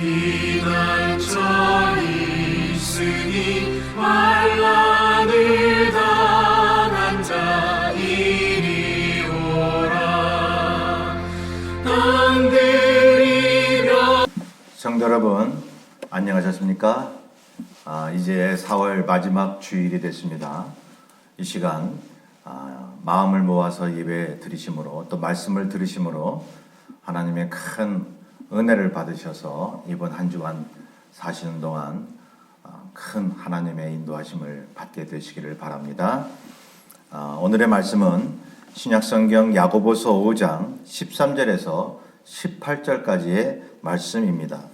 피난처 있으니 환난을 당한 자 이리 오라. 땅들이며 성도 여러분, 안녕하셨습니까? 이제 4월 마지막 주일이 됐습니다. 이 시간 마음을 모아서 예배 드리심으로 또 말씀을 들으심으로 하나님의 큰 은혜를 받으셔서 이번 한 주간 사시는 동안 큰 하나님의 인도하심을 받게 되시기를 바랍니다. 오늘의 말씀은 신약성경 야고보서 5장 13절에서 18절까지의 말씀입니다.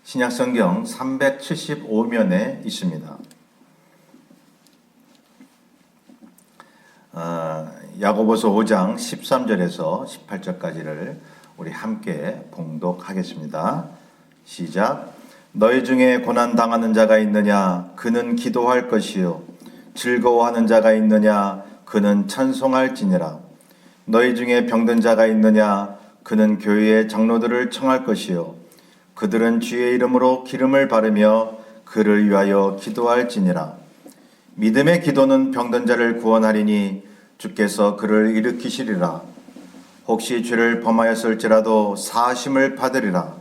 신약성경 375면에 있습니다. 야고보서 5장 13절에서 18절까지를 우리 함께 봉독하겠습니다. 시작. 너희 중에 고난 당하는 자가 있느냐? 그는 기도할 것이요. 즐거워하는 자가 있느냐? 그는 찬송할지니라. 너희 중에 병든 자가 있느냐? 그는 교회의 장로들을 청할 것이요. 그들은 주의 이름으로 기름을 바르며 그를 위하여 기도할지니라. 믿음의 기도는 병든 자를 구원하리니 주께서 그를 일으키시리라. 혹시 죄를 범하였을지라도 사하심을 받으리라.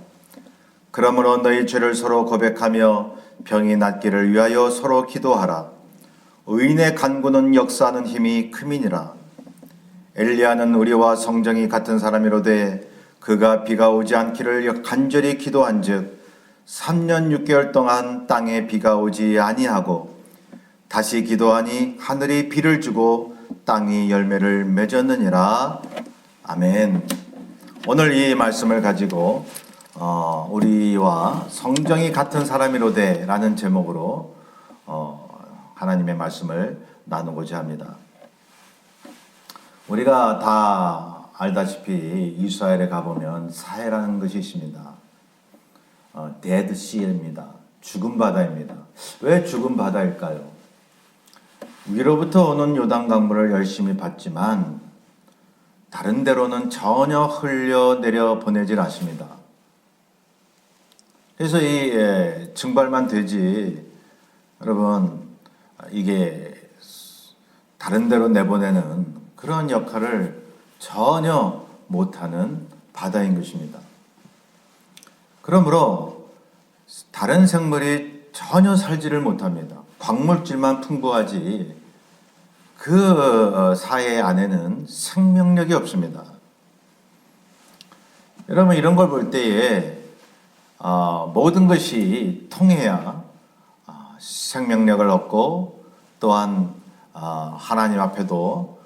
그러므로 너희 죄를 서로 고백하며 병이 낫기를 위하여 서로 기도하라. 의인의 간구는 역사하는 힘이 크미니라. 엘리야는 우리와 성정이 같은 사람이로되 그가 비가 오지 않기를 간절히 기도한즉 3년 6개월 동안 땅에 비가 오지 아니하고 다시 기도하니 하늘이 비를 주고 땅이 열매를 맺었느니라. 아멘. 오늘 이 말씀을 가지고 우리와 성정이 같은 사람이로되 라는 제목으로 하나님의 말씀을 나누고자 합니다. 우리가 다 알다시피 이스라엘에 가보면 사해라는 것이 있습니다. 데드 시입니다. 죽은 바다입니다. 왜 죽은 바다일까요? 위로부터 오는 요단 강물을 열심히 받지만 다른 데로는 전혀 흘려내려 보내질 않습니다. 그래서 이 증발만 되지 여러분 이게 다른 데로 내보내는 그런 역할을 전혀 못하는 바다인 것입니다. 그러므로 다른 생물이 전혀 살지를 못합니다. 광물질만 풍부하지 그 사해 안에는 생명력이 없습니다. 여러분 이런 걸 볼 때에 모든 것이 통해야 생명력을 얻고 또한 하나님 앞에도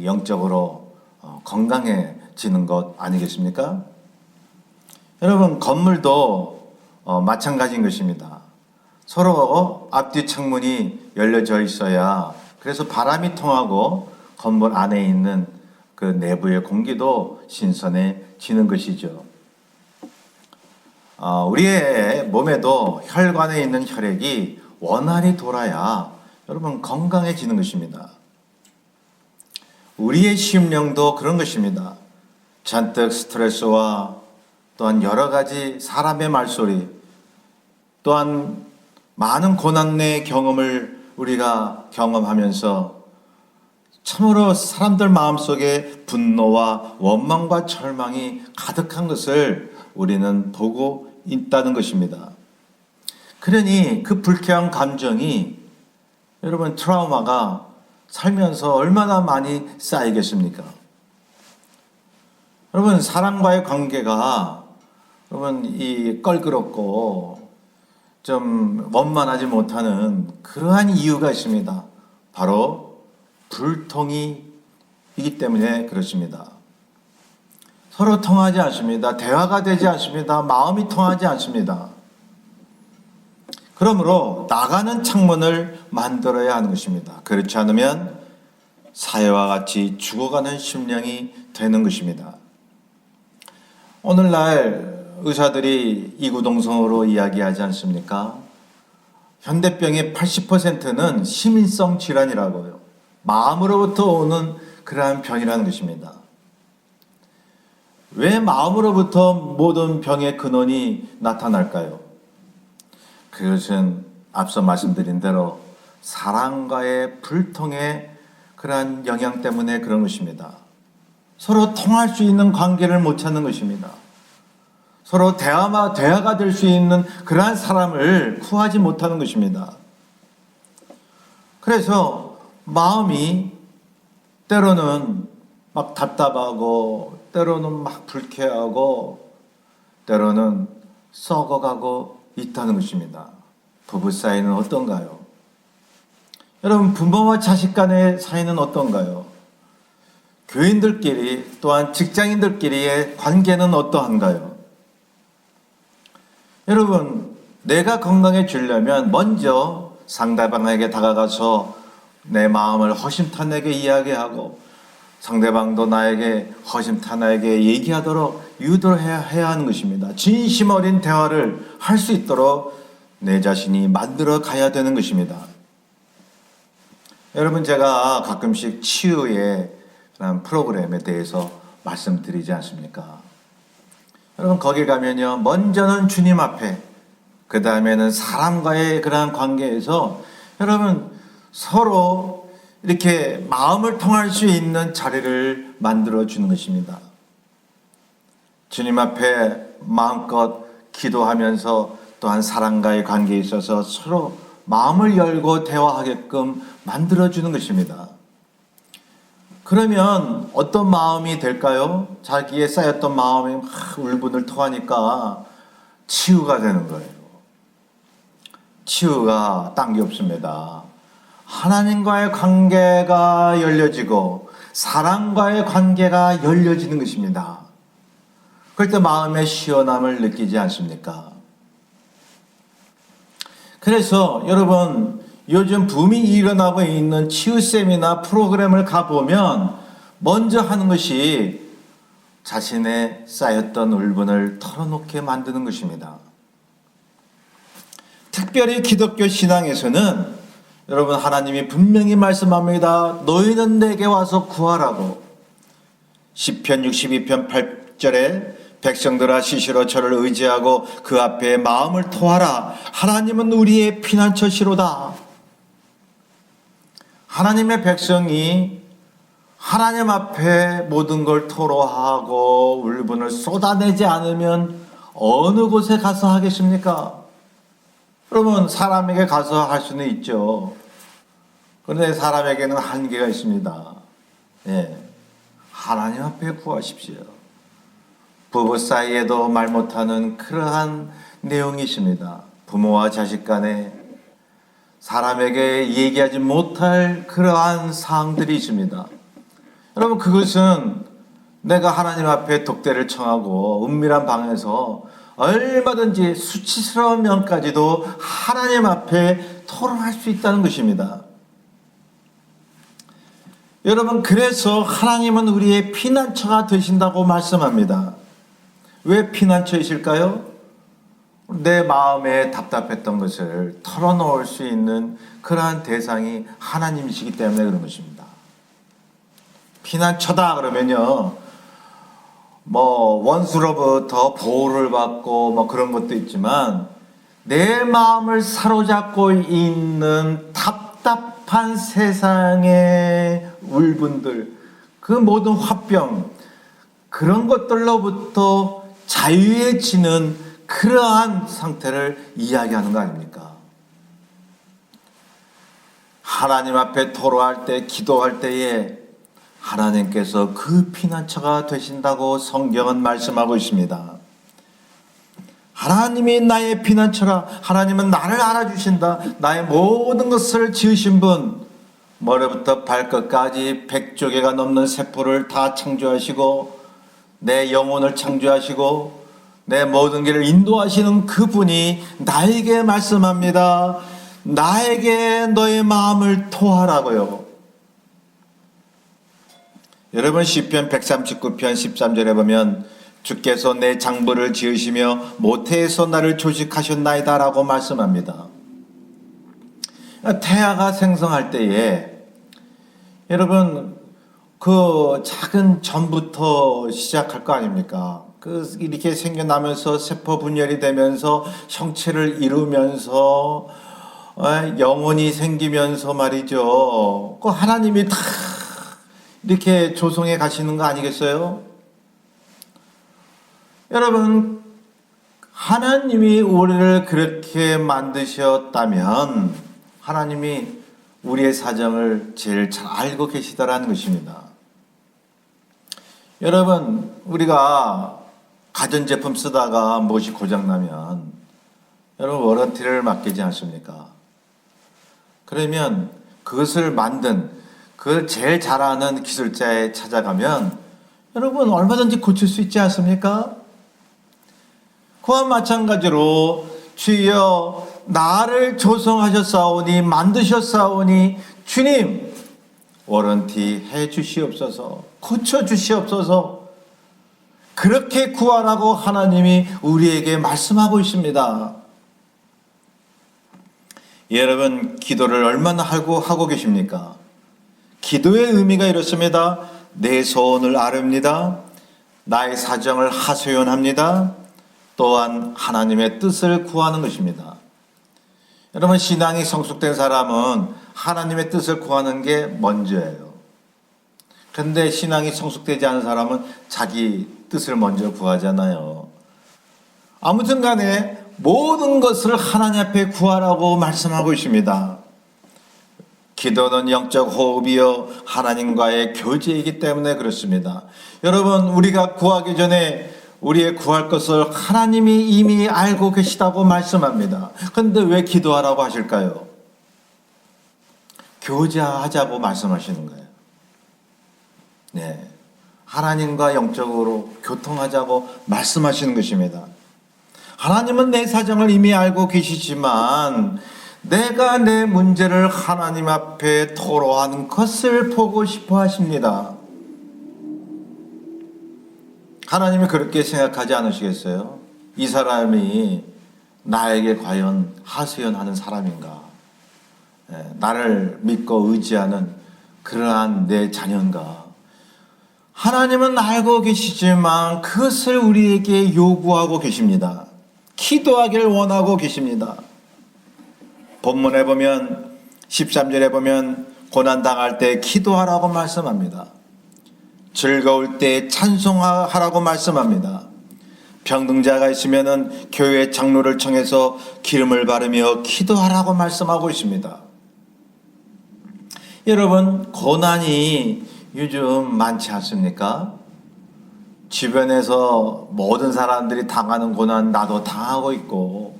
영적으로 건강해지는 것 아니겠습니까? 여러분 건물도 마찬가지인 것입니다. 서로 앞뒤 창문이 열려져 있어야 그래서 바람이 통하고 건물 안에 있는 그 내부의 공기도 신선해지는 것이죠. 우리의 몸에도 혈관에 있는 혈액이 원활히 돌아야 여러분 건강해지는 것입니다. 우리의 심령도 그런 것입니다. 잔뜩 스트레스와 또한 여러 가지 사람의 말소리 또한 많은 고난의 경험을 우리가 경험하면서 참으로 사람들 마음속에 분노와 원망과 절망이 가득한 것을 우리는 보고 있다는 것입니다. 그러니 그 불쾌한 감정이 여러분 트라우마가 살면서 얼마나 많이 쌓이겠습니까? 여러분 사람과의 관계가 여러분 이 껄끄럽고 좀 원만하지 못하는 그러한 이유가 있습니다. 바로 불통이기 때문에 그렇습니다. 서로 통하지 않습니다. 대화가 되지 않습니다. 마음이 통하지 않습니다. 그러므로 나가는 창문을 만들어야 하는 것입니다. 그렇지 않으면 사해와 같이 죽어가는 심령이 되는 것입니다. 오늘날 의사들이 이구동성으로 이야기하지 않습니까? 현대병의 80%는 심인성 질환이라고요. 마음으로부터 오는 그러한 병이라는 것입니다. 왜 마음으로부터 모든 병의 근원이 나타날까요? 그것은 앞서 말씀드린 대로 사랑과의 불통의 그러한 영향 때문에 그런 것입니다. 서로 통할 수 있는 관계를 못 찾는 것입니다. 서로 대화가 될 수 있는 그러한 사람을 구하지 못하는 것입니다. 그래서 마음이 때로는 막 답답하고 때로는 막 불쾌하고 때로는 썩어가고 있다는 것입니다. 부부 사이는 어떤가요? 여러분, 부모와 자식 간의 사이는 어떤가요? 교인들끼리 또한 직장인들끼리의 관계는 어떠한가요? 여러분, 내가 건강해지려면 먼저 상대방에게 다가가서 내 마음을 허심탄회하게 이야기하고 상대방도 나에게 허심탄회하게 얘기하도록 유도를 해야 하는 것입니다. 진심 어린 대화를 할 수 있도록 내 자신이 만들어 가야 되는 것입니다. 여러분, 제가 가끔씩 치유의 그런 프로그램에 대해서 말씀드리지 않습니까? 여러분, 거기 가면요, 먼저는 주님 앞에, 그 다음에는 사람과의 그러한 관계에서 여러분 서로 이렇게 마음을 통할 수 있는 자리를 만들어 주는 것입니다. 주님 앞에 마음껏 기도하면서 또한 사람과의 관계에 있어서 서로 마음을 열고 대화하게끔 만들어 주는 것입니다. 그러면 어떤 마음이 될까요? 자기의 쌓였던 마음이 막 울분을 토하니까 치유가 되는 거예요. 치유가 딴 게 없습니다. 하나님과의 관계가 열려지고 사람과의 관계가 열려지는 것입니다. 그럴 때 마음의 시원함을 느끼지 않습니까? 그래서 여러분, 요즘 붐이 일어나고 있는 치유 세미나 프로그램을 가보면 먼저 하는 것이 자신의 쌓였던 울분을 털어놓게 만드는 것입니다. 특별히 기독교 신앙에서는 여러분, 하나님이 분명히 말씀합니다. 너희는 내게 와서 구하라고. 시편 62편 8절에 백성들아 시시로 저를 의지하고 그 앞에 마음을 토하라. 하나님은 우리의 피난처시로다. 하나님의 백성이 하나님 앞에 모든 걸 토로하고 울분을 쏟아내지 않으면 어느 곳에 가서 하겠습니까? 그러면 사람에게 가서 할 수는 있죠. 그런데 사람에게는 한계가 있습니다. 예. 하나님 앞에 구하십시오. 부부 사이에도 말 못하는 그러한 내용이 있습니다. 부모와 자식 간에 사람에게 얘기하지 못할 그러한 사항들이 있습니다. 여러분, 그것은 내가 하나님 앞에 독대를 청하고 은밀한 방에서 얼마든지 수치스러운 면까지도 하나님 앞에 토론할 수 있다는 것입니다. 여러분, 그래서 하나님은 우리의 피난처가 되신다고 말씀합니다. 왜 피난처이실까요? 내 마음에 답답했던 것을 털어놓을 수 있는 그러한 대상이 하나님이시기 때문에 그런 것입니다. 피난처다 그러면요, 원수로부터 보호를 받고 그런 것도 있지만 내 마음을 사로잡고 있는 답답한 세상의 울분들, 그 모든 화병, 그런 것들로부터 자유해지는 그러한 상태를 이야기하는 거 아닙니까? 하나님 앞에 토로할 때, 기도할 때에 하나님께서 그 피난처가 되신다고 성경은 말씀하고 있습니다. 하나님이 나의 피난처라. 하나님은 나를 알아주신다. 나의 모든 것을 지으신 분, 머리부터 발끝까지 100조개가 넘는 세포를 다 창조하시고 내 영혼을 창조하시고 내 모든 길을 인도하시는 그분이 나에게 말씀합니다. 나에게 너의 마음을 토하라고요. 여러분, 시편 139편 13절에 보면 주께서 내 장부를 지으시며 모태에서 나를 조직하셨나이다 라고 말씀합니다. 태아가 생성할 때에 여러분, 그 작은 점부터 시작할 거 아닙니까? 그 이렇게 생겨나면서 세포 분열이 되면서 형체를 이루면서 영혼이 생기면서 말이죠. 그 하나님이 다 이렇게 조성해 가시는 거 아니겠어요? 여러분, 하나님이 우리를 그렇게 만드셨다면 하나님이 우리의 사정을 제일 잘 알고 계시다라는 것입니다. 여러분, 우리가 가전제품 쓰다가 무엇이 고장나면 여러분 워런티를 맡기지 않습니까? 그러면 그것을 만든 그걸 제일 잘하는 기술자에 찾아가면 여러분 얼마든지 고칠 수 있지 않습니까? 그와 마찬가지로 주여 나를 조성하셨사오니 만드셨사오니 주님 워런티 해 주시옵소서, 고쳐 주시옵소서, 그렇게 구하라고 하나님이 우리에게 말씀하고 있습니다. 여러분, 기도를 얼마나 하고 계십니까? 기도의 의미가 이렇습니다. 내 소원을 아릅니다. 나의 사정을 하소연합니다. 또한 하나님의 뜻을 구하는 것입니다. 여러분, 신앙이 성숙된 사람은 하나님의 뜻을 구하는 게 먼저예요. 그런데 신앙이 성숙되지 않은 사람은 자기 뜻을 먼저 구하잖아요. 아무튼 간에 모든 것을 하나님 앞에 구하라고 말씀하고 있습니다. 기도는 영적 호흡이요 하나님과의 교제이기 때문에 그렇습니다. 여러분, 우리가 구하기 전에 우리의 구할 것을 하나님이 이미 알고 계시다고 말씀합니다. 그런데 왜 기도하라고 하실까요? 교제하자고 말씀하시는 거예요. 네, 하나님과 영적으로 교통하자고 말씀하시는 것입니다. 하나님은 내 사정을 이미 알고 계시지만 내가 내 문제를 하나님 앞에 토로하는 것을 보고 싶어 하십니다. 하나님이 그렇게 생각하지 않으시겠어요? 이 사람이 나에게 과연 하소연하는 사람인가? 나를 믿고 의지하는 그러한 내 자녀인가? 하나님은 알고 계시지만 그것을 우리에게 요구하고 계십니다. 기도하기를 원하고 계십니다. 본문에 보면 13절에 보면 고난당할 때 기도하라고 말씀합니다. 즐거울 때 찬송하라고 말씀합니다. 병등자가 있으면 교회 장로를 청해서 기름을 바르며 기도하라고 말씀하고 있습니다. 여러분, 고난이 요즘 많지 않습니까? 주변에서 모든 사람들이 당하는 고난 나도 당하고 있고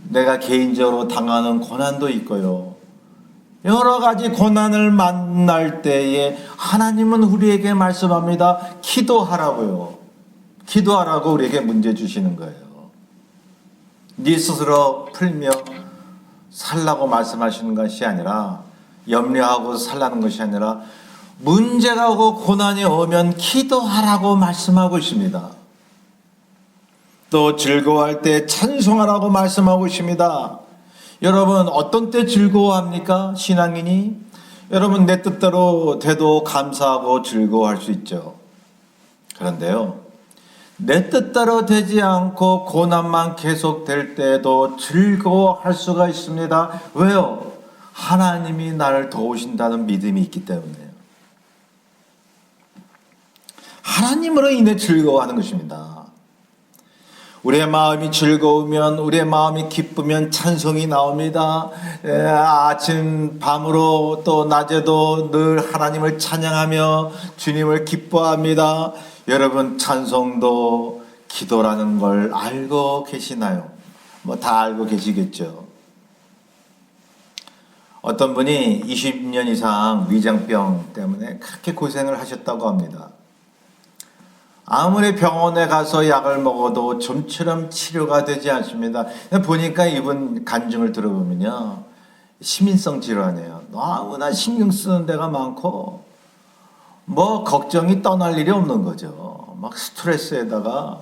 내가 개인적으로 당하는 고난도 있고요. 여러 가지 고난을 만날 때에 하나님은 우리에게 말씀합니다. 기도하라고요. 기도하라고 우리에게 문제 주시는 거예요. 네 스스로 풀며 살라고 말씀하시는 것이 아니라, 염려하고 살라는 것이 아니라 문제가 오고 고난이 오면 기도하라고 말씀하고 있습니다. 또 즐거워할 때 찬송하라고 말씀하고 있습니다. 여러분, 어떤 때 즐거워합니까? 신앙인이? 여러분, 내 뜻대로 돼도 감사하고 즐거워할 수 있죠. 그런데요, 내 뜻대로 되지 않고 고난만 계속될 때도 즐거워할 수가 있습니다. 왜요? 하나님이 나를 도우신다는 믿음이 있기 때문에요. 하나님으로 인해 즐거워하는 것입니다. 우리의 마음이 즐거우면, 우리의 마음이 기쁘면 찬송이 나옵니다. 아침 밤으로 또 낮에도 늘 하나님을 찬양하며 주님을 기뻐합니다. 여러분, 찬송도 기도라는 걸 알고 계시나요? 뭐 다 알고 계시겠죠. 어떤 분이 20년 이상 위장병 때문에 그렇게 고생을 하셨다고 합니다. 아무리 병원에 가서 약을 먹어도 좀처럼 치료가 되지 않습니다. 보니까 이분 간증을 들어보면요, 시민성 질환이에요. 너무나 신경 쓰는 데가 많고 뭐 걱정이 떠날 일이 없는 거죠. 막 스트레스에다가,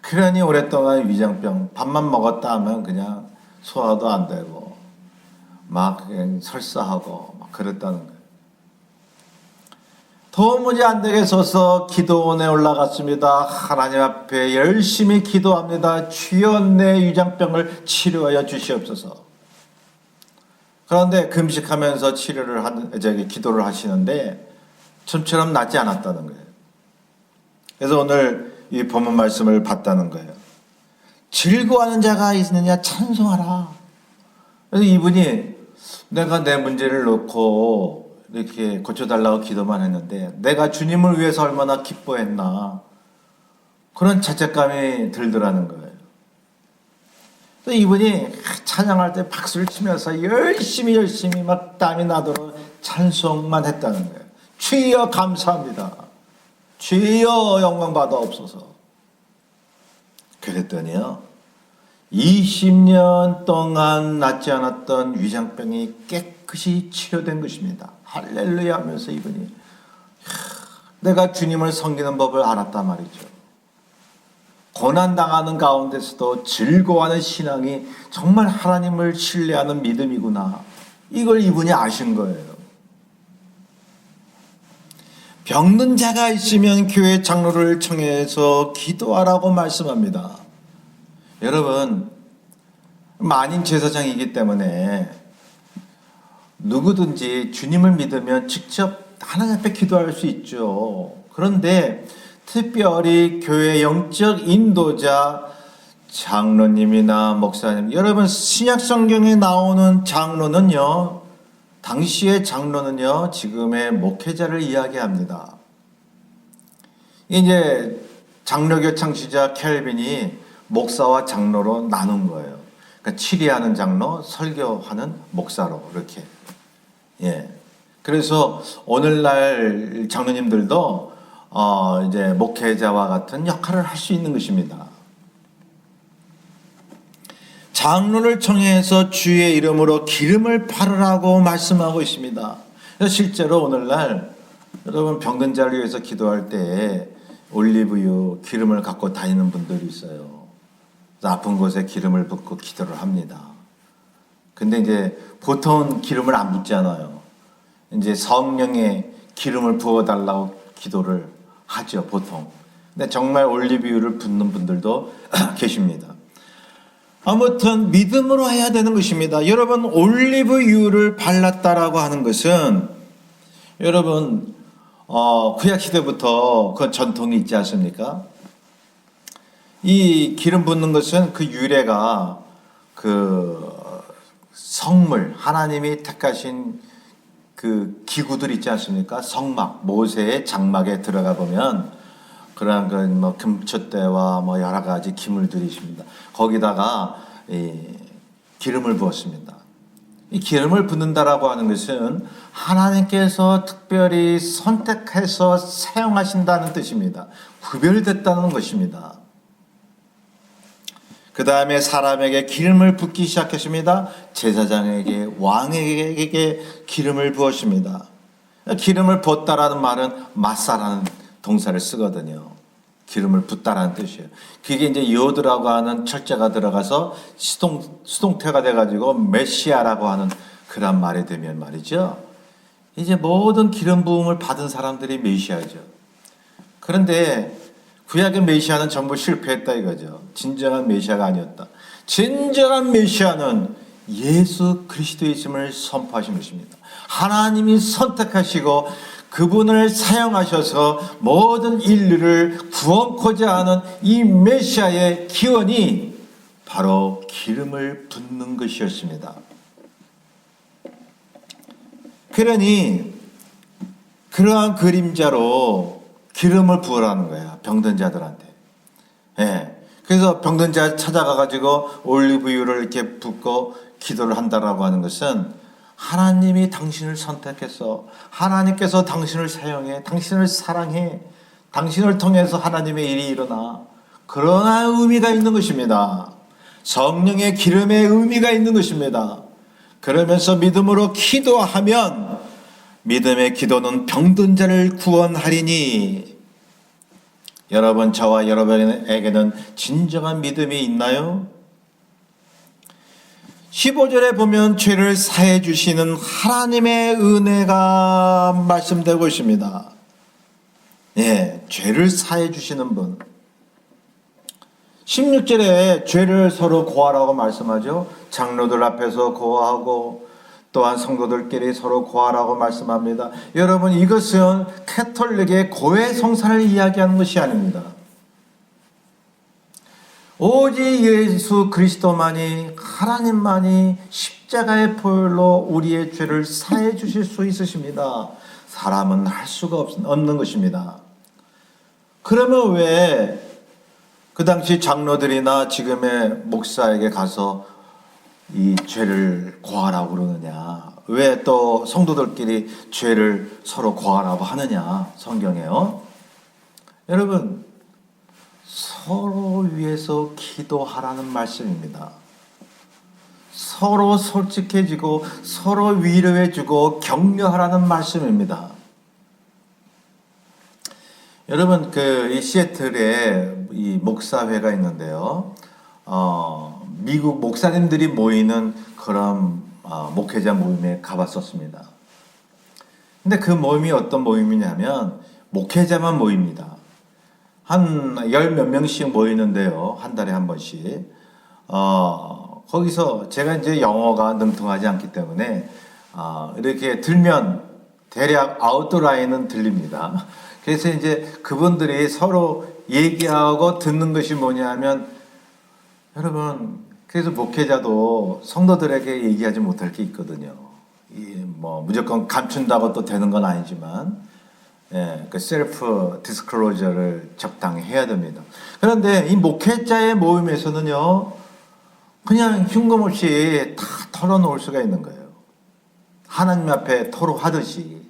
그러니 오랫동안 위장병, 밥만 먹었다 하면 그냥 소화도 안 되고 막 그냥 설사하고 막 그랬다는 거예요. 도무지 안 되겠어서 기도원에 올라갔습니다. 하나님 앞에 열심히 기도합니다. 주여 내 위장병을 치료하여 주시옵소서. 그런데 금식하면서 기도를 하시는데 좀처럼 낫지 않았다는 거예요. 그래서 오늘 이 본문 말씀을 봤다는 거예요. 즐거워하는 자가 있느냐 찬송하라. 그래서 이분이 내가 내 문제를 놓고 이렇게 고쳐달라고 기도만 했는데 내가 주님을 위해서 얼마나 기뻐했나 그런 자책감이 들더라는 거예요. 그래서 이분이 찬양할 때 박수를 치면서 열심히 막 땀이 나도록 찬송만 했다는 거예요. 주여 감사합니다. 주여 영광 받아옵소서. 그랬더니요 20년 동안 낫지 않았던 위장병이 깨끗이 치료된 것입니다. 할렐루야 하면서 이분이 내가 주님을 섬기는 법을 알았단 말이죠. 고난당하는 가운데서도 즐거워하는 신앙이 정말 하나님을 신뢰하는 믿음이구나. 이걸 이분이 아신 거예요. 병든 자가 있으면 교회 장로를 청해서 기도하라고 말씀합니다. 여러분, 만인 제사장이기 때문에 누구든지 주님을 믿으면 직접 하나님 앞에 기도할 수 있죠. 그런데 특별히 교회 영적 인도자 장로님이나 목사님, 여러분 신약 성경에 나오는 장로는요, 당시의 장로는요, 지금의 목회자를 이야기합니다. 이제 장로교 창시자 켈빈이 목사와 장로로 나눈 거예요. 그러니까 치리하는 장로, 설교하는 목사로 이렇게. 예. 그래서 오늘날 장로님들도 이제 목회자와 같은 역할을 할 수 있는 것입니다. 장로를 청해서 주의 이름으로 기름을 바르라고 말씀하고 있습니다. 실제로 오늘날 여러분 병든 자를 위해서 기도할 때 올리브유 기름을 갖고 다니는 분들이 있어요. 아픈 곳에 기름을 붓고 기도를 합니다. 근데 이제 보통 기름을 안 붓잖아요. 이제 성령의 기름을 부어달라고 기도를 하죠, 보통. 근데 정말 올리브유를 붓는 분들도 계십니다. 아무튼 믿음으로 해야 되는 것입니다. 여러분, 올리브유를 발랐다라고 하는 것은 여러분 구약 시대부터 그 전통이 있지 않습니까? 이 기름 붓는 것은 그 유래가 그 성물, 하나님이 택하신 그 기구들 있지 않습니까? 성막, 모세의 장막에 들어가 보면 그러한 그 뭐 금촛대와 뭐 여러 가지 기물들이 있습니다. 거기다가 이 기름을 부었습니다. 이 기름을 붓는다라고 하는 것은 하나님께서 특별히 선택해서 사용하신다는 뜻입니다. 구별됐다는 것입니다. 그 다음에 사람에게 기름을 붓기 시작했습니다. 제사장에게, 왕에게 기름을 부었습니다. 기름을 부었다라는 말은 마사라는 동사를 쓰거든요. 기름을 붓다라는 뜻이에요. 그게 이제 요드라고 하는 철자가 들어가서 수동태가 돼가지고 메시아라고 하는 그런 말이 되면 말이죠. 이제 모든 기름 부음을 받은 사람들이 메시아죠. 그런데 구약의 메시아는 전부 실패했다 이거죠. 진정한 메시아가 아니었다. 진정한 메시아는 예수 그리스도이심을 선포하신 것입니다. 하나님이 선택하시고 그분을 사용하셔서 모든 인류를 구원코자 하는 이 메시아의 기원이 바로 기름을 붓는 것이었습니다. 그러니 그러한 그림자로 기름을 부으라는 거야, 병든 자들한테. 예. 그래서 병든 자 찾아가가지고 올리브유를 이렇게 붓고 기도를 한다라고 하는 것은 하나님이 당신을 선택해서 하나님께서 당신을 사용해, 당신을 사랑해, 당신을 통해서 하나님의 일이 일어나, 그러한 의미가 있는 것입니다. 성령의 기름의 의미가 있는 것입니다. 그러면서 믿음으로 기도하면 믿음의 기도는 병든 자를 구원하리니. 여러분, 저와 여러분에게는 진정한 믿음이 있나요? 15절에 보면 죄를 사해 주시는 하나님의 은혜가 말씀되고 있습니다. 예, 죄를 사해 주시는 분. 16절에 죄를 서로 고하라고 말씀하죠. 장로들 앞에서 고하고 또한 성도들끼리 서로 고하라고 말씀합니다. 여러분, 이것은 캐톨릭의 고해 성사를 이야기하는 것이 아닙니다. 오직 예수 그리스도만이, 하나님만이 십자가의 보혈로 우리의 죄를 사해 주실 수 있으십니다. 사람은 할 수가 없는 것입니다. 그러면 왜 그 당시 장로들이나 지금의 목사에게 가서 이 죄를 고하라고 그러느냐? 왜 또 성도들끼리 죄를 서로 고하라고 하느냐? 성경에요. 여러분, 서로 위해서 기도하라는 말씀입니다. 서로 솔직해지고 서로 위로해주고 격려하라는 말씀입니다. 여러분, 이 시애틀에 이 목사회가 있는데요. 미국 목사님들이 모이는 그런 목회자 모임에 가봤었습니다. 근데 그 모임이 어떤 모임이냐면 목회자만 모입니다. 한 열 몇 명씩 모이는데요. 한 달에 한 번씩. 거기서 제가 이제 영어가 능통하지 않기 때문에 이렇게 들면 대략 아웃라인은 들립니다. 그래서 이제 그분들이 서로 얘기하고 듣는 것이 뭐냐면, 여러분, 그래서 목회자도 성도들에게 얘기하지 못할 게 있거든요. 뭐 무조건 감춘다고 또 되는 건 아니지만, 예, 그 셀프 디스클로저를 적당히 해야 됩니다. 그런데 이 목회자의 모임에서는요, 그냥 흉금없이 다 털어놓을 수가 있는 거예요. 하나님 앞에 토로하듯이.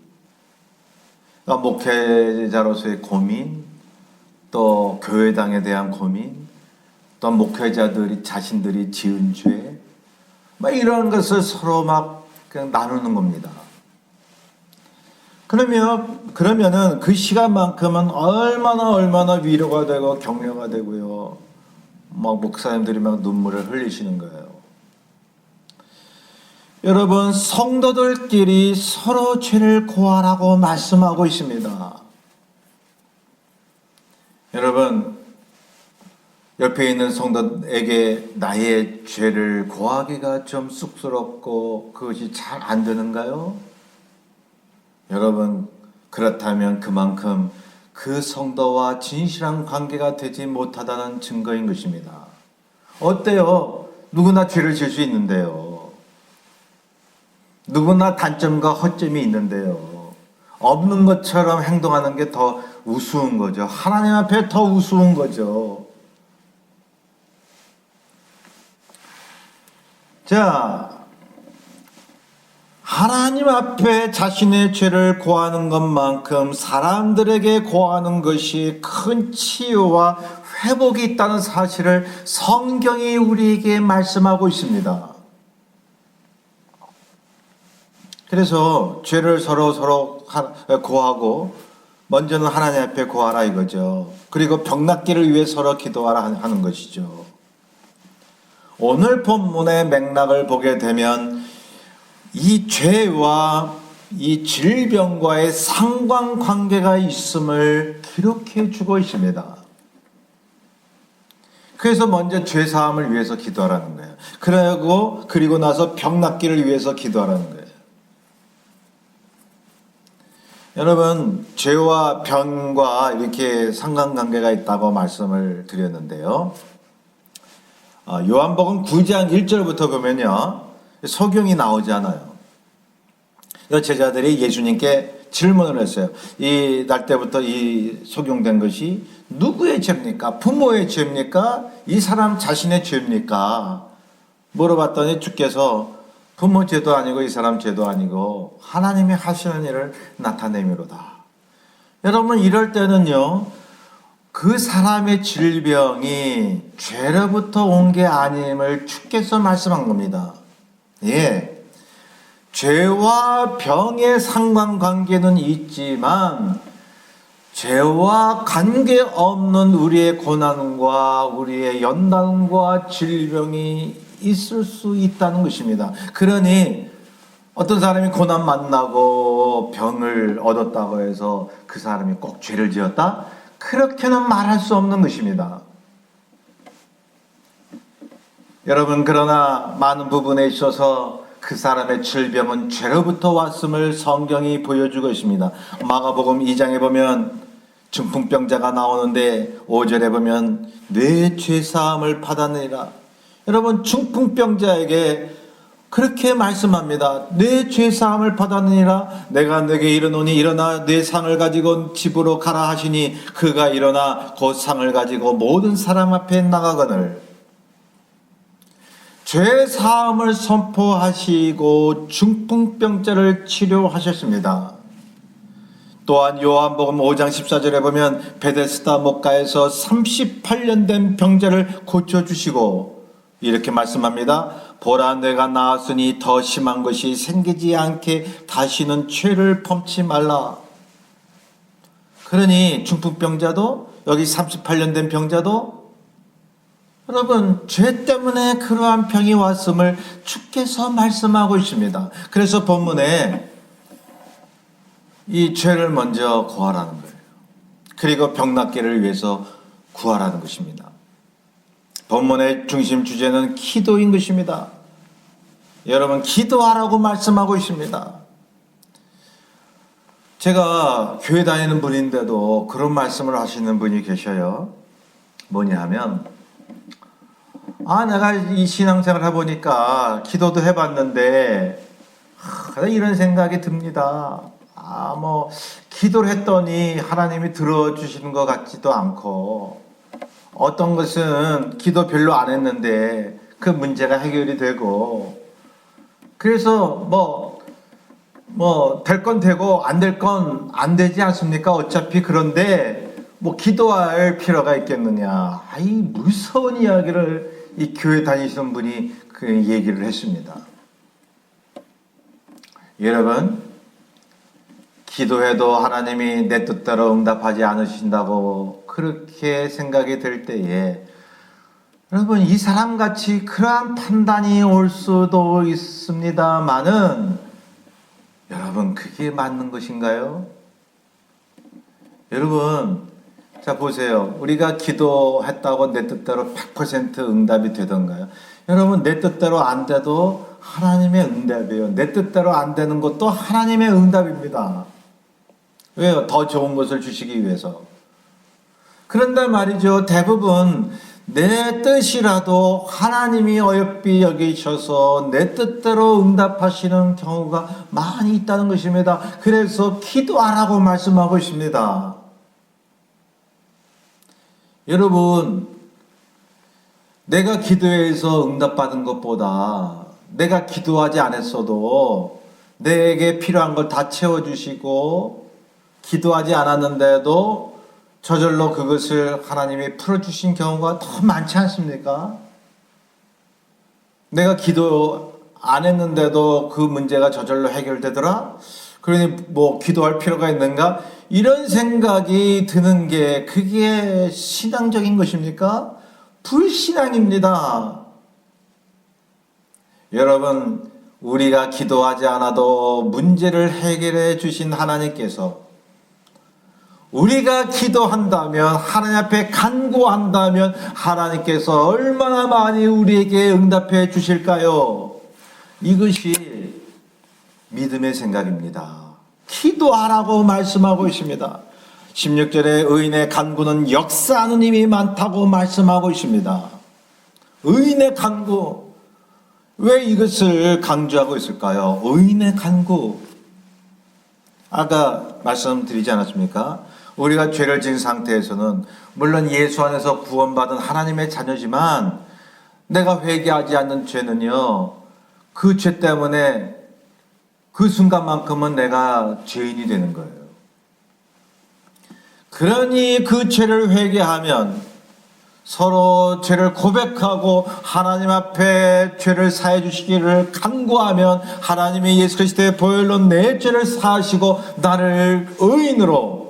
그러니까 목회자로서의 고민, 또 교회당에 대한 고민, 또 목회자들이 자신들이 지은 죄, 막 이런 것을 서로 막 그냥 나누는 겁니다. 그러면은 그 시간만큼은 얼마나 위로가 되고 격려가 되고요. 막 목사님들이 막 눈물을 흘리시는 거예요. 여러분, 성도들끼리 서로 죄를 고하라고 말씀하고 있습니다. 여러분, 옆에 있는 성도에게 나의 죄를 고하기가 좀 쑥스럽고 그것이 잘 안 되는가요? 여러분, 그렇다면 그만큼 그 성도와 진실한 관계가 되지 못하다는 증거인 것입니다. 어때요? 누구나 죄를 지을 수 있는데요. 누구나 단점과 허점이 있는데요. 없는 것처럼 행동하는 게 더 우스운 거죠. 하나님 앞에 더 우스운 거죠. 자, 하나님 앞에 자신의 죄를 고하는 것만큼 사람들에게 고하는 것이 큰 치유와 회복이 있다는 사실을 성경이 우리에게 말씀하고 있습니다. 그래서 죄를 서로 고하고 먼저는 하나님 앞에 고하라 이거죠. 그리고 병낫기를 위해 서로 기도하라 하는 것이죠. 오늘 본문의 맥락을 보게 되면 이 죄와 이 질병과의 상관관계가 있음을 기록해 주고 있습니다. 그래서 먼저 죄사함을 위해서 기도하라는 거예요. 그리고 나서 병낫기를 위해서 기도하라는 거예요. 여러분, 죄와 병과 이렇게 상관관계가 있다고 말씀을 드렸는데요. 요한복음 9장 1절부터 보면요, 소경이 나오잖아요. 제자들이 예수님께 질문을 했어요. 이 날 때부터 이 소경된 것이 누구의 죄입니까? 부모의 죄입니까? 이 사람 자신의 죄입니까? 물어봤더니 주께서 부모 죄도 아니고 이 사람 죄도 아니고 하나님이 하시는 일을 나타내미로다. 여러분, 이럴 때는요, 그 사람의 질병이 죄로부터 온 게 아님을 주께서 말씀한 겁니다. 예, 죄와 병의 상관관계는 있지만 죄와 관계없는 우리의 고난과 우리의 연단과 질병이 있을 수 있다는 것입니다. 그러니 어떤 사람이 고난 만나고 병을 얻었다고 해서 그 사람이 꼭 죄를 지었다? 그렇게는 말할 수 없는 것입니다. 여러분, 그러나 많은 부분에 있어서 그 사람의 질병은 죄로부터 왔음을 성경이 보여주고 있습니다. 마가복음 2장에 보면 중풍병자가 나오는데 5절에 보면 내 죄사함을 받았느니라. 여러분, 중풍병자에게 그렇게 말씀합니다. 내 죄사함을 받았느니라. 내가 네게 이르노니 일어나 내 상을 가지고 집으로 가라 하시니 그가 일어나 곧 상을 가지고 모든 사람 앞에 나가거늘. 죄사함을 선포하시고 중풍병자를 치료하셨습니다. 또한 요한복음 5장 14절에 보면 베데스다 목가에서 38년 된 병자를 고쳐주시고 이렇게 말씀합니다. 보라, 내가 나았으니 더 심한 것이 생기지 않게 다시는 죄를 범치 말라. 그러니 중풍병자도, 여기 38년 된 병자도 여러분, 죄 때문에 그러한 병이 왔음을 주께서 말씀하고 있습니다. 그래서 본문에 이 죄를 먼저 구하라는 거예요. 그리고 병 낫기를 위해서 구하라는 것입니다. 본문의 중심 주제는 기도인 것입니다. 여러분, 기도하라고 말씀하고 있습니다. 제가 교회 다니는 분인데도 그런 말씀을 하시는 분이 계셔요. 뭐냐 하면, 내가 이 신앙생활을 해보니까 기도도 해봤는데 이런 생각이 듭니다. 기도를 했더니 하나님이 들어주시는 것 같지도 않고, 어떤 것은 기도 별로 안 했는데 그 문제가 해결이 되고, 그래서 될 건 되고 안 될 건 안 되지 않습니까? 어차피. 그런데 기도할 필요가 있겠느냐. 무서운 이야기를 이 교회 다니시는 분이 그 얘기를 했습니다. 여러분, 기도해도 하나님이 내 뜻대로 응답하지 않으신다고 그렇게 생각이 들 때에, 여러분, 이 사람같이 그러한 판단이 올 수도 있습니다만은, 여러분, 그게 맞는 것인가요? 여러분, 자 보세요. 우리가 기도했다고 내 뜻대로 100% 응답이 되던가요? 여러분, 내 뜻대로 안 돼도 하나님의 응답이에요. 내 뜻대로 안 되는 것도 하나님의 응답입니다. 왜요? 더 좋은 것을 주시기 위해서. 그런데 말이죠, 대부분 내 뜻이라도 하나님이 어여삐 여기셔서 내 뜻대로 응답하시는 경우가 많이 있다는 것입니다. 그래서 기도하라고 말씀하고 있습니다. 여러분, 내가 기도해서 응답받은 것보다 내가 기도하지 않았어도 내게 필요한 걸 다 채워주시고, 기도하지 않았는데도 저절로 그것을 하나님이 풀어주신 경우가 더 많지 않습니까? 내가 기도 안 했는데도 그 문제가 저절로 해결되더라? 그러니 기도할 필요가 있는가? 이런 생각이 드는 게 그게 신앙적인 것입니까? 불신앙입니다. 여러분, 우리가 기도하지 않아도 문제를 해결해 주신 하나님께서, 우리가 기도한다면, 하나님 앞에 간구한다면 하나님께서 얼마나 많이 우리에게 응답해 주실까요? 이것이 믿음의 생각입니다. 기도하라고 말씀하고 있습니다. 16절에 의인의 간구는 역사하는 힘이 많다고 말씀하고 있습니다. 의인의 간구, 왜 이것을 강조하고 있을까요? 의인의 간구. 아까 말씀드리지 않았습니까? 우리가 죄를 지은 상태에서는 물론 예수 안에서 구원받은 하나님의 자녀지만, 내가 회개하지 않는 죄는요, 그 죄 때문에 그 순간만큼은 내가 죄인이 되는 거예요. 그러니 그 죄를 회개하면, 서로 죄를 고백하고 하나님 앞에 죄를 사해 주시기를 간구하면, 하나님이 예수 그리스도의 보혈로 내 죄를 사하시고 나를 의인으로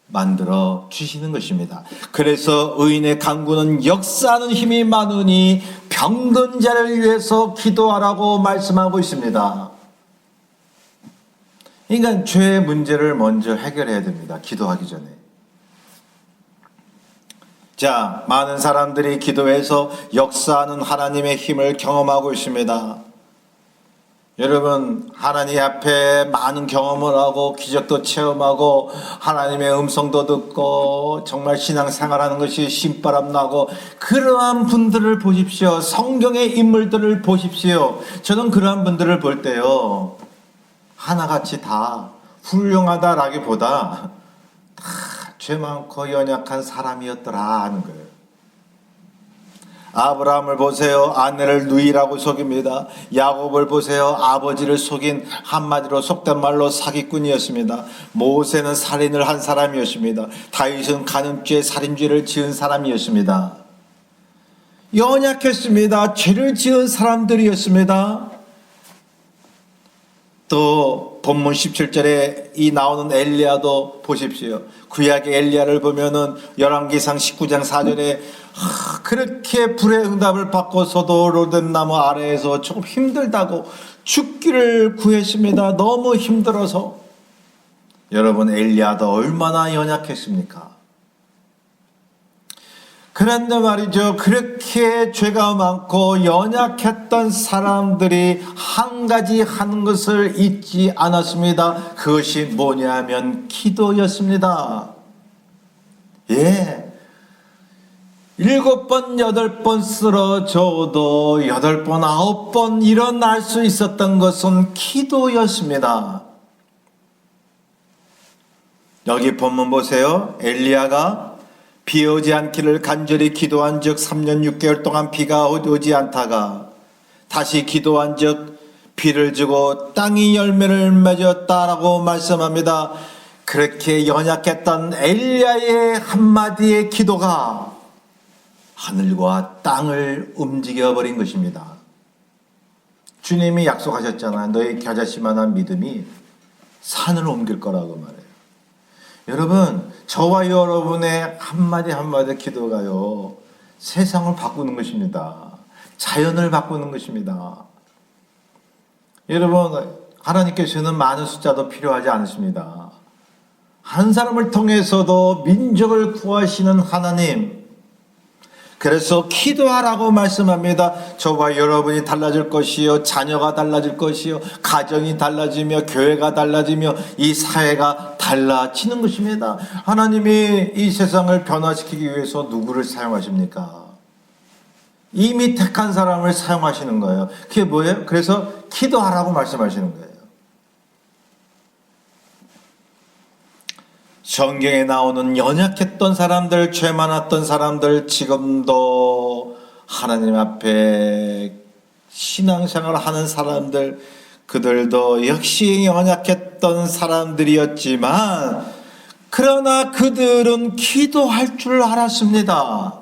만들어 주시는 것입니다. 그래서 의인의 간구는 역사하는 힘이 많으니 병든 자를 위해서 기도하라고 말씀하고 있습니다. 그러니까 죄의 문제를 먼저 해결해야 됩니다. 기도하기 전에. 자, 많은 사람들이 기도해서 역사하는 하나님의 힘을 경험하고 있습니다. 여러분, 하나님 앞에 많은 경험을 하고 기적도 체험하고 하나님의 음성도 듣고 정말 신앙생활하는 것이 신바람 나고 그러한 분들을 보십시오. 성경의 인물들을 보십시오. 저는 그러한 분들을 볼 때요, 하나같이 다 훌륭하다라기보다 다 죄 많고 연약한 사람이었더라 하는 거예요. 아브라함을 보세요. 아내를 누이라고 속입니다. 야곱을 보세요. 아버지를 속인, 한마디로 속된 말로 사기꾼이었습니다. 모세는 살인을 한 사람이었습니다. 다윗은 간음죄, 살인죄를 지은 사람이었습니다. 연약했습니다. 죄를 지은 사람들이었습니다. 또 본문 17절에 이 나오는 엘리야도 보십시오. 구약의 엘리야를 보면은 열왕기상 19장 4절에 그렇게 불의 응답을 받고서도 로뎀나무 아래에서 조금 힘들다고 죽기를 구했습니다. 너무 힘들어서. 여러분, 엘리야도 얼마나 연약했습니까? 그런데 말이죠, 그렇게 죄가 많고 연약했던 사람들이 한 가지 하는 것을 잊지 않았습니다. 그것이 뭐냐면 기도였습니다. 예, 7번, 8번 쓰러져도 8번, 9번 일어날 수 있었던 것은 기도였습니다. 여기 본문 보세요. 엘리야가 비 오지 않기를 간절히 기도한 즉 3년 6개월 동안 비가 오지 않다가 다시 기도한 즉 비를 주고 땅이 열매를 맺었다라고 말씀합니다. 그렇게 연약했던 엘리야의 한마디의 기도가 하늘과 땅을 움직여버린 것입니다. 주님이 약속하셨잖아요. 너희 겨자씨만한 믿음이 산을 옮길 거라고 말해요. 여러분, 저와 여러분의 한마디 한마디 기도가요, 세상을 바꾸는 것입니다. 자연을 바꾸는 것입니다. 여러분, 하나님께서는 많은 숫자도 필요하지 않습니다. 한 사람을 통해서도 민족을 구하시는 하나님, 그래서 기도하라고 말씀합니다. 저와 여러분이 달라질 것이요, 자녀가 달라질 것이요, 가정이 달라지며 교회가 달라지며 이 사회가 달라지는 것입니다. 하나님이 이 세상을 변화시키기 위해서 누구를 사용하십니까? 이미 택한 사람을 사용하시는 거예요. 그게 뭐예요? 그래서 기도하라고 말씀하시는 거예요. 성경에 나오는 연약했던 사람들, 죄 많았던 사람들, 지금도 하나님 앞에 신앙생활을 하는 사람들, 그들도 역시 연약했던 사람들이었지만 그러나 그들은 기도할 줄 알았습니다.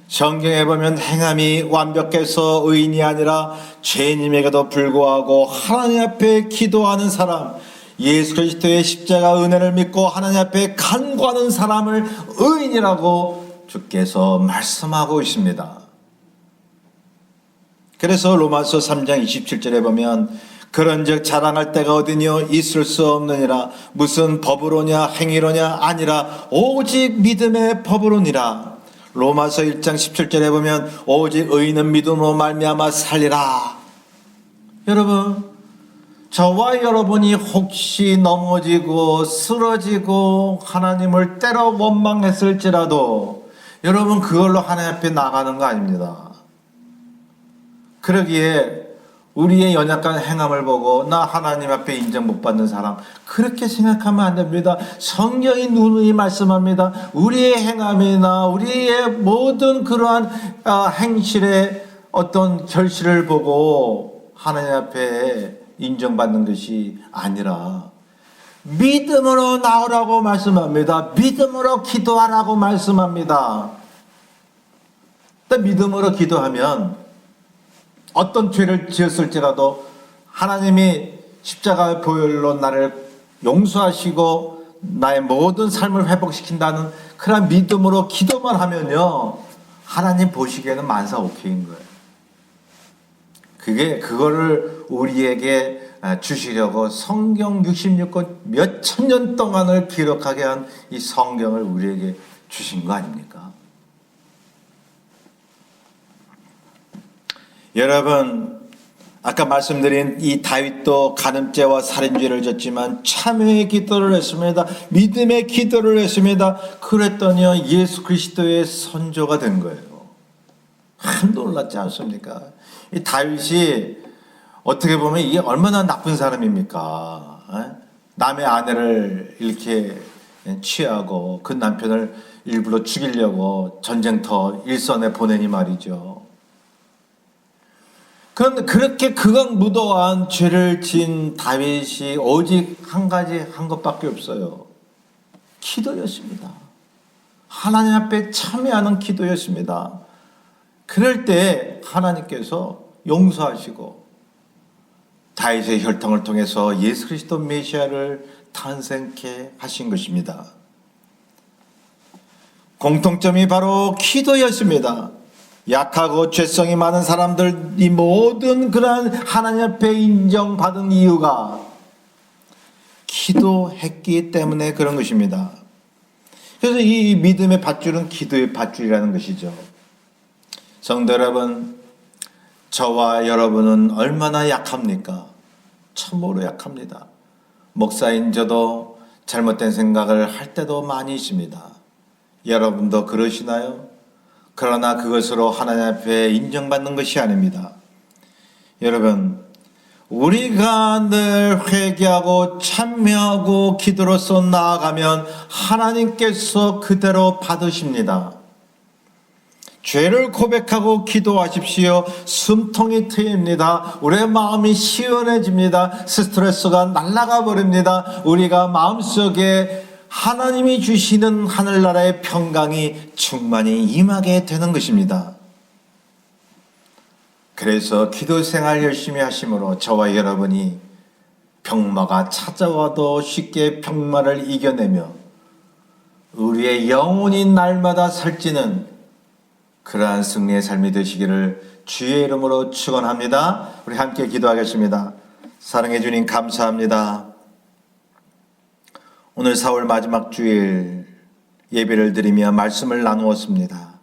성경에 보면 행함이 완벽해서 의인이 아니라 죄인임에게도 불구하고 하나님 앞에 기도하는 사람, 예수 그리스도의 십자가 은혜를 믿고 하나님 앞에 간구하는 사람을 의인이라고 주께서 말씀하고 있습니다. 그래서 로마서 3장 27절에 보면 그런즉 자랑할 때가 어디뇨 있을 수 없느니라 무슨 법으로냐 행위로냐 아니라 오직 믿음의 법으로니라. 로마서 1장 17절에 보면 오직 의인은 믿음으로 말미암아 살리라. 여러분, 저와 여러분이 혹시 넘어지고 쓰러지고 하나님을 때려 원망했을지라도 여러분 그걸로 하나님 앞에 나가는 거 아닙니다. 그러기에 우리의 연약한 행함을 보고 나 하나님 앞에 인정 못 받는 사람, 그렇게 생각하면 안 됩니다. 성경이 누누이 말씀합니다. 우리의 행함이나 우리의 모든 그러한 행실의 어떤 결실을 보고 하나님 앞에 인정받는 것이 아니라 믿음으로 나오라고 말씀합니다. 믿음으로 기도하라고 말씀합니다. 믿음으로 기도하면 어떤 죄를 지었을지라도 하나님이 십자가의 보혈로 나를 용서하시고 나의 모든 삶을 회복시킨다는 그런 믿음으로 기도만 하면요, 하나님 보시기에는 만사오케이인 거예요. 그거를 우리에게 주시려고 성경 66권 몇 천 년 동안을 기록하게 한 이 성경을 우리에게 주신 거 아닙니까? 여러분, 아까 말씀드린 이 다윗도 간음죄와 살인죄를 졌지만 참회의 기도를 했습니다. 믿음의 기도를 했습니다. 그랬더니 예수 그리스도의 선조가 된 거예요. 참 놀랍지 않습니까? 이 다윗이 어떻게 보면 이게 얼마나 나쁜 사람입니까? 남의 아내를 이렇게 취하고 그 남편을 일부러 죽이려고 전쟁터 일선에 보내니 말이죠. 그런데 그렇게 극악무도한 죄를 지은 다윗이 오직 한 가지 한 것밖에 없어요. 기도였습니다. 하나님 앞에 참여하는 기도였습니다. 그럴 때 하나님께서 용서하시고 다윗의 혈통을 통해서 예수 그리스도 메시아를 탄생케 하신 것입니다. 공통점이 바로 기도였습니다. 약하고 죄성이 많은 사람들, 이 모든 그러한 하나님 앞에 인정받은 이유가 기도했기 때문에 그런 것입니다. 그래서 이 믿음의 밧줄은 기도의 밧줄이라는 것이죠. 성도 여러분, 저와 여러분은 얼마나 약합니까? 참으로 약합니다. 목사인 저도 잘못된 생각을 할 때도 많이 있습니다. 여러분도 그러시나요? 그러나 그것으로 하나님 앞에 인정받는 것이 아닙니다. 여러분, 우리가 늘 회개하고 참여하고 기도로서 나아가면 하나님께서 그대로 받으십니다. 죄를 고백하고 기도하십시오. 숨통이 트입니다. 우리의 마음이 시원해집니다. 스트레스가 날아가 버립니다. 우리가 마음속에 하나님이 주시는 하늘나라의 평강이 충만히 임하게 되는 것입니다. 그래서 기도 생활 열심히 하심으로 저와 여러분이 병마가 찾아와도 쉽게 병마를 이겨내며 우리의 영혼이 날마다 살찌는 그러한 승리의 삶이 되시기를 주의 이름으로 축원합니다. 우리 함께 기도하겠습니다. 사랑해 주님 감사합니다. 오늘 4월 마지막 주일 예배를 드리며 말씀을 나누었습니다.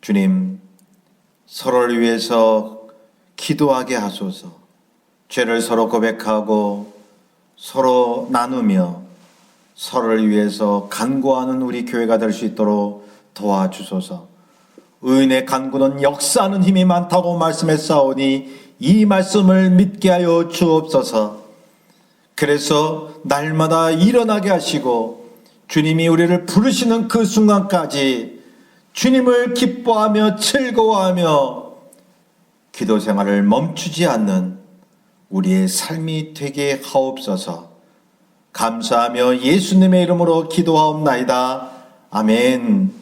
주님, 서로를 위해서 기도하게 하소서. 죄를 서로 고백하고 서로 나누며 서로를 위해서 간구하는 우리 교회가 될 수 있도록 도와주소서. 의인의 간구는 역사하는 힘이 많다고 말씀했사오니 이 말씀을 믿게 하여 주옵소서. 그래서 날마다 일어나게 하시고 주님이 우리를 부르시는 그 순간까지 주님을 기뻐하며 즐거워하며 기도 생활을 멈추지 않는 우리의 삶이 되게 하옵소서. 감사하며 예수님의 이름으로 기도하옵나이다. 아멘.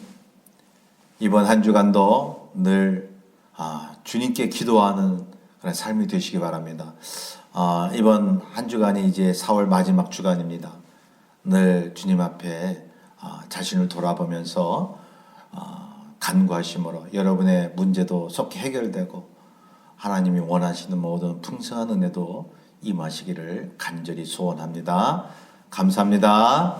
이번 한 주간도 늘 주님께 기도하는 그런 삶이 되시기 바랍니다. 이번 한 주간이 이제 4월 마지막 주간입니다. 늘 주님 앞에 자신을 돌아보면서 간구하심으로 여러분의 문제도 속히 해결되고 하나님이 원하시는 모든 풍성한 은혜도 임하시기를 간절히 소원합니다. 감사합니다.